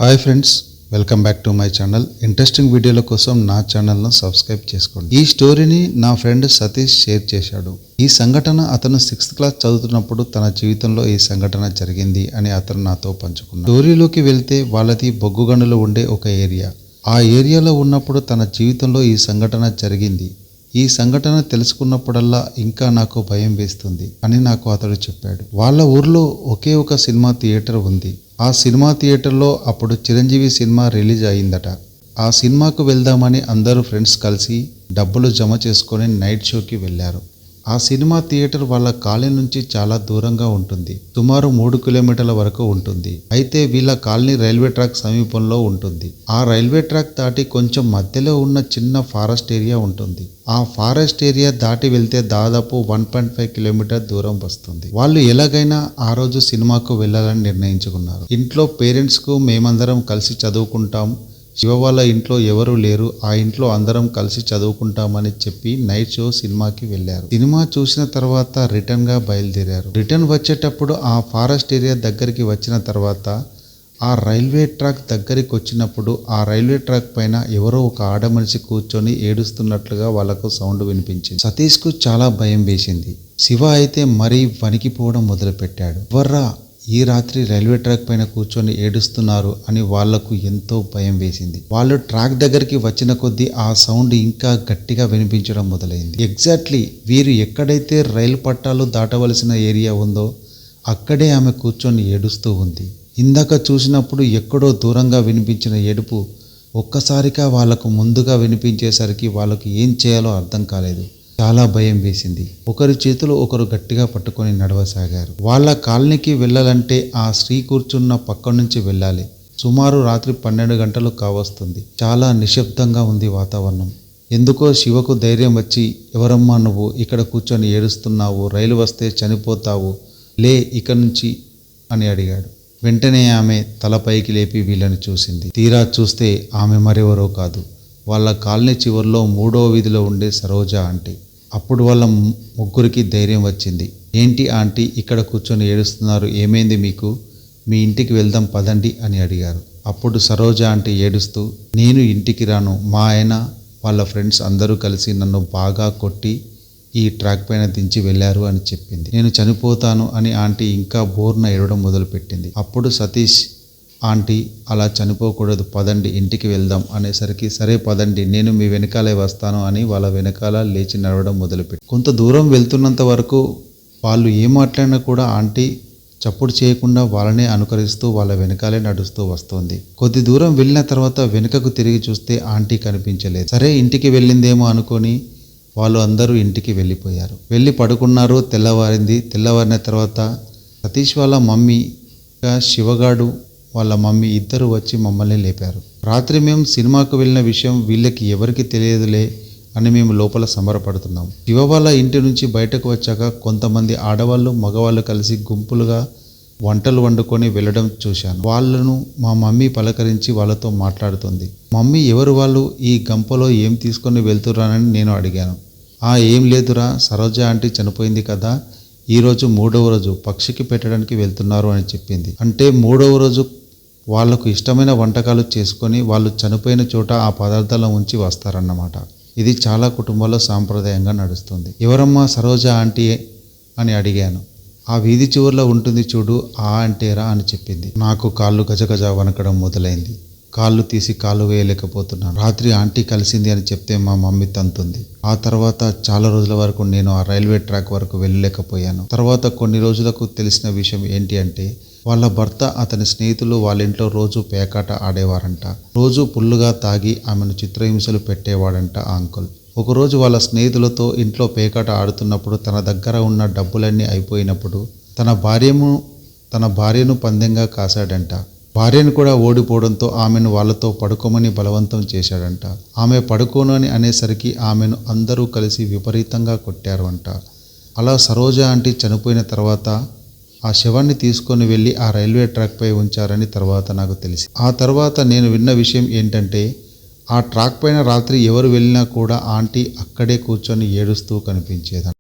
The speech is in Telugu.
Hi friends, welcome back to my channel. Interesting వీడియోల కోసం నా ఛానల్ను సబ్స్క్రైబ్ చేసుకోండి. ఈ స్టోరీని నా ఫ్రెండ్ సతీష్ షేర్ చేశాడు. ఈ సంఘటన అతను 6th క్లాస్ చదువుతున్నప్పుడు తన జీవితంలో ఈ సంఘటన జరిగింది అని అతను నాతో పంచుకున్నాడు. స్టోరీలోకి వెళ్తే వాళ్ళది బొగ్గు గనులు ఉండే ఒక ఏరియా. ఆ ఏరియాలో ఉన్నప్పుడు తన జీవితంలో ఈ సంఘటన జరిగింది. ఈ సంఘటన తెలుసుకున్నప్పుడల్లా ఇంకా నాకు భయం వేస్తుంది అని నాకు అతడు చెప్పాడు. వాళ్ళ ఊర్లో ఒకే ఒక సినిమా థియేటర్ ఉంది. ఆ సినిమా థియేటర్లో అప్పుడు చిరంజీవి సినిమా రిలీజ్ అయిందట. ఆ సినిమాకు వెళ్దామని అందరూ ఫ్రెండ్స్ కలిసి డబ్బులు జమ చేసుకొని నైట్ షోకి వెళ్ళారు. ఆ సినిమా థియేటర్ వాళ్ళ కాలనీ నుంచి చాలా దూరంగా ఉంటుంది. సుమారు 3 కిలోమీటర్ల వరకు ఉంటుంది. అయితే వీళ్ళ కాలనీ రైల్వే ట్రాక్ సమీపంలో ఉంటుంది. ఆ రైల్వే ట్రాక్ దాటి కొంచెం మధ్యలో ఉన్న చిన్న ఫారెస్ట్ ఏరియా ఉంటుంది. ఆ ఫారెస్ట్ ఏరియా దాటి వెళ్తే దాదాపు 1.5 కిలోమీటర్ దూరం వస్తుంది. వాళ్ళు ఎలాగైనా ఆ రోజు సినిమాకు వెళ్ళాలని నిర్ణయించుకున్నారు. ఇంట్లో పేరెంట్స్కు మేమందరం కలిసి చదువుకుంటాం, శివ వాళ్ళ ఇంట్లో ఎవరు లేరు, ఆ ఇంట్లో అందరం కలిసి చదువుకుంటామని చెప్పి నైట్ షో సినిమాకి వెళ్ళారు. సినిమా చూసిన తర్వాత రిటర్న్ గా బయలుదేరారు. రిటర్న్ వచ్చేటప్పుడు ఆ ఫారెస్ట్ ఏరియా దగ్గరికి వచ్చిన తర్వాత ఆ రైల్వే ట్రాక్ దగ్గరికి వచ్చినప్పుడు ఆ రైల్వే ట్రాక్ పైన ఎవరో ఒక ఆడ మనిషి కూర్చొని ఏడుస్తున్నట్లుగా వాళ్ళకు సౌండ్ వినిపించింది. సతీష్ కు చాలా భయం వేసింది. శివ అయితే మరీ వణికిపోవడం మొదలుపెట్టాడు. ఎవర్రా ఈ రాత్రి రైల్వే ట్రాక్ పైన కూర్చొని ఏడుస్తున్నారు అని వాళ్లకు ఎంతో భయం వేసింది. వాళ్ళు ట్రాక్ దగ్గరికి వచ్చిన కొద్దీ ఆ సౌండ్ ఇంకా గట్టిగా వినిపించడం మొదలైంది. ఎగ్జాక్ట్లీ వీరు ఎక్కడైతే రైలు పట్టాలు దాటవలసిన ఏరియా ఉందో అక్కడే ఆమె కూర్చొని ఏడుస్తూ ఉంది. ఇందాక చూసినప్పుడు ఎక్కడో దూరంగా వినిపించిన ఏడుపు ఒక్కసారిగా వాళ్లకు ముందుగా వినిపించేసరికి వాళ్ళకు ఏం చేయాలో అర్థం కాలేదు. చాలా భయం వేసింది. ఒకరి చేతులు ఒకరు గట్టిగా పట్టుకొని నడవసాగారు. వాళ్ళ కాలనీకి వెళ్ళాలంటే ఆ స్త్రీ కూర్చున్న పక్క నుంచి వెళ్ళాలి. సుమారు రాత్రి 12 గంటలు కావస్తుంది. చాలా నిశ్శబ్దంగా ఉంది వాతావరణం. ఎందుకో శివకు ధైర్యం వచ్చి, ఎవరమ్మా నువ్వు ఇక్కడ కూర్చొని ఏడుస్తున్నావు? రైలు వస్తే చనిపోతావు, లే ఇక నుంచి అని అడిగాడు. వెంటనే ఆమె తల పైకి లేపి వీళ్ళని చూసింది. తీరా చూస్తే ఆమె మరెవరో కాదు, వాళ్ళ కాలనీ చివరిలో 3వ వీధిలో ఉండే సరోజ ఆంటీ. అప్పుడు వాళ్ళ ముగ్గురికి ధైర్యం వచ్చింది. ఏంటి ఆంటీ ఇక్కడ కూర్చొని ఏడుస్తున్నారు, ఏమైంది మీకు? మీ ఇంటికి వెళ్దాం పదండి అని అడిగారు. అప్పుడు సరోజ ఆంటీ ఏడుస్తూ, నేను ఇంటికి రాను, మా ఆయన వాళ్ళ ఫ్రెండ్స్ అందరూ కలిసి నన్ను బాగా కొట్టి ఈ ట్రాక్ పైన దించి వెళ్ళారు అని చెప్పింది. నేను చనిపోతాను అని ఆంటీ ఇంకా బోర్న ఏడవడం మొదలుపెట్టింది. అప్పుడు సతీష్ ఆంటీ అలా చనిపోకూడదు, పదండి ఇంటికి వెళ్దాం అనేసరికి సరే పదండి, నేను మీ వెనకాలే వస్తాను అని వాళ్ళ వెనకాల లేచి నడవడం మొదలుపెట్టి కొంత దూరం వెళ్తున్నంత వరకు వాళ్ళు ఏం మాట్లాడినా కూడా ఆంటీ చప్పుడు చేయకుండా వాళ్ళనే అనుకరిస్తూ వాళ్ళ వెనకాలే నడుస్తూ వస్తోంది. కొద్ది దూరం వెళ్ళిన తర్వాత వెనుకకు తిరిగి చూస్తే ఆంటీ కనిపించలేదు. సరే ఇంటికి వెళ్ళిందేమో అనుకొని వాళ్ళు అందరూ ఇంటికి వెళ్ళిపోయారు. వెళ్ళి పడుకున్నారు. తెల్లవారింది. తెల్లవారిన తర్వాత సతీష్ వాళ్ళ మమ్మీ శివగాడు వాళ్ళ మమ్మీ ఇద్దరు వచ్చి మమ్మల్ని లేపారు. రాత్రి మేము సినిమాకు వెళ్ళిన విషయం వీళ్ళకి ఎవరికి తెలియదులే అని మేము లోపల సంబరపడుతున్నాం. శివ వాళ్ళ ఇంటి నుంచి బయటకు వచ్చాక కొంతమంది ఆడవాళ్ళు మగవాళ్ళు కలిసి గుంపులుగా వంటలు వండుకొని వెళ్ళడం చూశాను. వాళ్ళను మా మమ్మీ పలకరించి వాళ్ళతో మాట్లాడుతుంది. మమ్మీ ఎవరు వాళ్ళు, ఈ గంపలో ఏం తీసుకొని వెళ్తున్నారని నేను అడిగాను. ఏం లేదురా, సరోజ ఆంటీ చనిపోయింది కదా, ఈరోజు 3వ రోజు పక్షికి పెట్టడానికి వెళ్తున్నారు అని చెప్పింది. అంటే 3వ రోజు వాళ్లకు ఇష్టమైన వంటకాలు చేసుకొని వాళ్ళు చనిపోయిన చోట ఆ పదార్థాలను ఉంచి వస్తారన్నమాట. ఇది చాలా కుటుంబాల్లో సాంప్రదాయంగా నడుస్తుంది. ఎవరమ్మా సరోజ ఆంటీ అని అడిగాను. ఆ వీధి చివరిలో ఉంటుంది చూడు, ఆ అంటేరా అని చెప్పింది. నాకు కాళ్ళు గజగజ వణకడం మొదలైంది. కాళ్ళు తీసి కాలు వేయలేకపోతున్నాను. రాత్రి ఆంటీ కలిసింది అని చెప్తే మా మమ్మీ తంతుంది. ఆ తర్వాత చాలా రోజుల వరకు నేను ఆ రైల్వే ట్రాక్ వరకు వెళ్ళలేకపోయాను. తర్వాత కొన్ని రోజులకు తెలిసిన విషయం ఏంటి అంటే వాళ్ళ భర్త అతని స్నేహితులు వాళ్ళ ఇంట్లో రోజు పేకాట ఆడేవారంట. రోజు పుల్లుగా తాగి ఆమెను చిత్రహింసలు పెట్టేవాడంట ఆ అంకుల్. ఒకరోజు వాళ్ళ స్నేహితులతో ఇంట్లో పేకాట ఆడుతున్నప్పుడు తన దగ్గర ఉన్న డబ్బులన్నీ అయిపోయినప్పుడు తన భార్యను పందెంగా కాశాడంట. భార్యను కూడా ఓడిపోవడంతో ఆమెను వాళ్ళతో పడుకోమని బలవంతం చేశాడంట. ఆమె పడుకోను అని అనేసరికి ఆమెను అందరూ కలిసి విపరీతంగా కొట్టారు అంట. అలా సరోజ ఆంటీ చనిపోయిన తర్వాత ఆ శవాన్ని తీసుకొని వెళ్ళి ఆ రైల్వే ట్రాక్ పై ఉంచారని తర్వాత నాకు తెలిసి. ఆ తర్వాత నేను విన్న విషయం ఏంటంటే ఆ ట్రాక్ పైన రాత్రి ఎవరు వెళ్ళినా కూడా ఆంటీ అక్కడే కూర్చొని ఏడుస్తూ కనిపించేదంట.